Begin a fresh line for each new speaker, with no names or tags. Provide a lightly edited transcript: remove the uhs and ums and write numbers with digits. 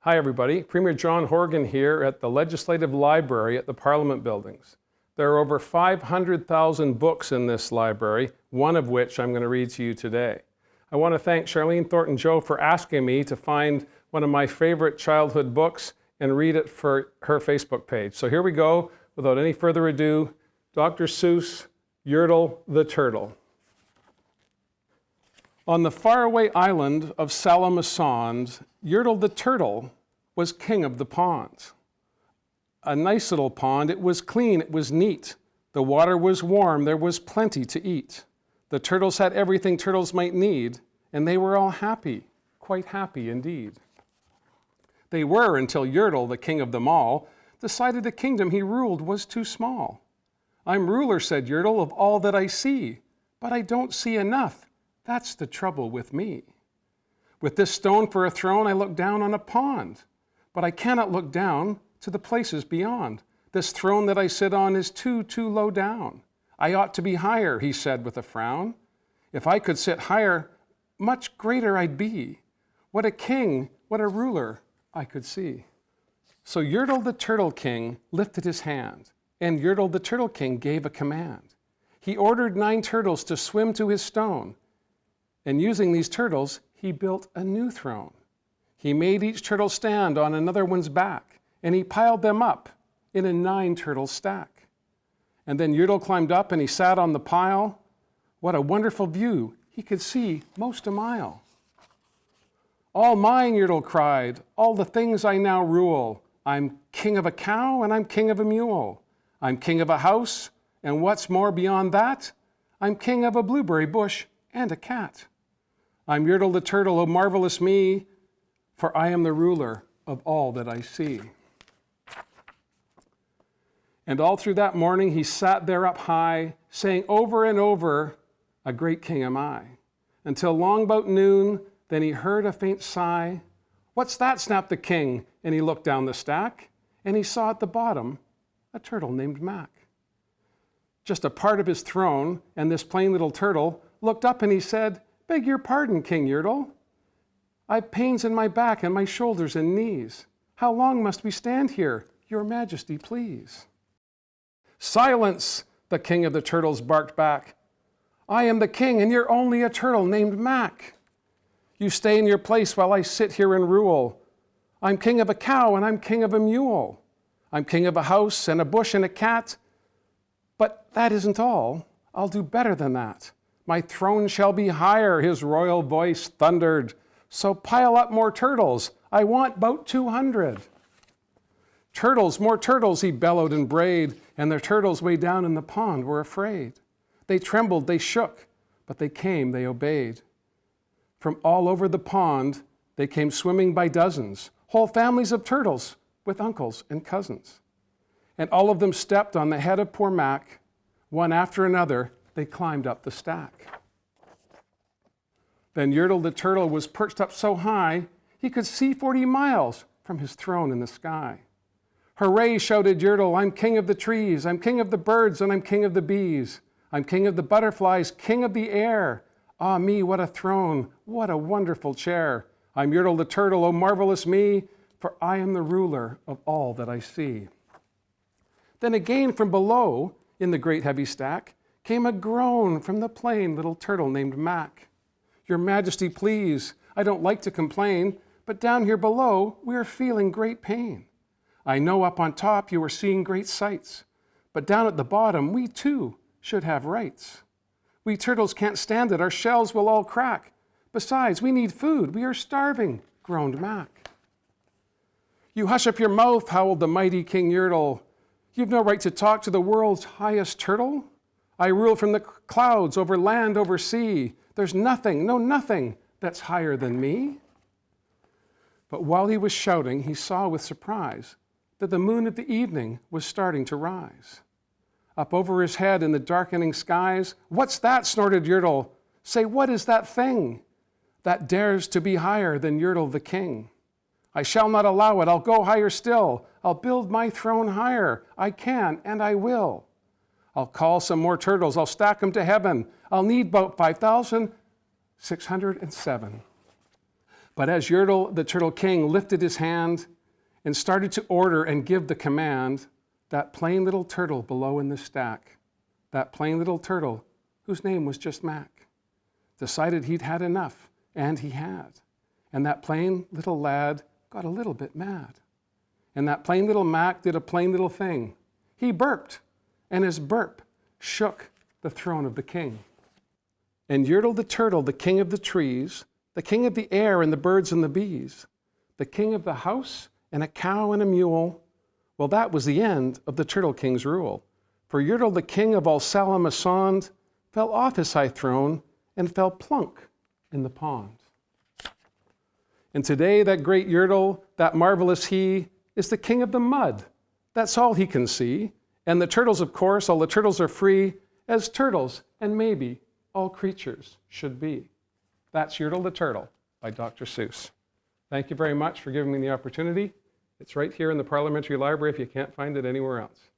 Hi everybody, Premier John Horgan here at the Legislative Library at the Parliament Buildings. There are over 500,000 books in this library, one of which I'm going to read to you today. I want to thank Charlene Thornton-Joe for asking me to find one of my favorite childhood books and read it for her Facebook page. So here we go, without any further ado, Dr. Seuss, Yertle the Turtle. On the faraway island of Salamassond, Yertle the Turtle was king of the ponds. A nice little pond, it was clean, it was neat. The water was warm, there was plenty to eat. The turtles had everything turtles might need, and they were all happy, quite happy indeed. They were until Yertle, the king of them all, decided the kingdom he ruled was too small. "I'm ruler," said Yertle, "of all that I see, but I don't see enough. That's the trouble with me. With this stone for a throne, I look down on a pond, but I cannot look down to the places beyond. This throne that I sit on is too low down. I ought to be higher," he said with a frown. "If I could sit higher, much greater I'd be. What a king, what a ruler I could see." So Yertle the Turtle King lifted his hand, and Yertle the Turtle King gave a command. He ordered 9 turtles to swim to his stone, and using these turtles, he built a new throne. He made each turtle stand on another one's back, and he piled them up in a 9-turtle stack. And then Yertle climbed up and he sat on the pile. What a wonderful view! He could see most a mile. "All mine," Yertle cried, "all the things I now rule. I'm king of a cow and I'm king of a mule. I'm king of a house, and what's more beyond that, I'm king of a blueberry bush and a cat. I'm Yertle the Turtle, oh marvelous me, for I am the ruler of all that I see." And all through that morning he sat there up high, saying over and over, "A great king am I," until long about noon, then he heard a faint sigh. "What's that?" snapped the king, and he looked down the stack, and he saw at the bottom a turtle named Mac. Just a part of his throne, and this plain little turtle looked up and he said, "Beg your pardon, King Yertle. I've pains in my back and my shoulders and knees. How long must we stand here? Your Majesty, please." "Silence!" the king of the turtles barked back. "I am the king and you're only a turtle named Mac. You stay in your place while I sit here and rule. I'm king of a cow and I'm king of a mule. I'm king of a house and a bush and a cat. But that isn't all. I'll do better than that. My throne shall be higher," his royal voice thundered. "So pile up more turtles. I want 'bout 200. "Turtles, more turtles," he bellowed and brayed, and the turtles way down in the pond were afraid. They trembled, they shook, but they came, they obeyed. From all over the pond, they came swimming by dozens, whole families of turtles with uncles and cousins. And all of them stepped on the head of poor Mac. One after another, they climbed up the stack. Then Yertle the Turtle was perched up so high, he could see 40 miles from his throne in the sky. "Hooray," shouted Yertle, "I'm king of the trees, I'm king of the birds, and I'm king of the bees. I'm king of the butterflies, king of the air. Ah me, what a throne, what a wonderful chair. I'm Yertle the Turtle, oh marvelous me, for I am the ruler of all that I see." Then again from below, in the great heavy stack, came a groan from the plain little turtle named Mac. "Your Majesty, please, I don't like to complain, but down here below we are feeling great pain. I know up on top you are seeing great sights, but down at the bottom we too should have rights. We turtles can't stand it, our shells will all crack. Besides, we need food, we are starving," groaned Mac. "You hush up your mouth," howled the mighty King Yertle. "You've no right to talk to the world's highest turtle. I rule from the clouds, over land, over sea. There's nothing, no nothing, that's higher than me." But while he was shouting, he saw with surprise that the moon of the evening was starting to rise. Up over his head in the darkening skies, "What's that?" snorted Yertle. "Say, what is that thing that dares to be higher than Yertle the king? I shall not allow it, I'll go higher still. I'll build my throne higher, I can and I will. I'll call some more turtles, I'll stack them to heaven. I'll need about 5,607. But as Yertle, the Turtle King, lifted his hand and started to order and give the command, that plain little turtle below in the stack, that plain little turtle whose name was just Mac, decided he'd had enough, and he had. And that plain little lad got a little bit mad. And that plain little Mac did a plain little thing. He burped, and his burp shook the throne of the king. And Yertle the turtle, the king of the trees, the king of the air and the birds and the bees, the king of the house and a cow and a mule, well, that was the end of the Turtle King's rule. For Yertle, the king of all Salamasond, fell off his high throne and fell plunk in the pond. And today, that great Yertle, that marvelous he, is the king of the mud. That's all he can see. And the turtles, of course, all the turtles are free, as turtles, and maybe all creatures should be. That's Yertle the Turtle by Dr. Seuss. Thank you very much for giving me the opportunity. It's right here in the Parliamentary Library if you can't find it anywhere else.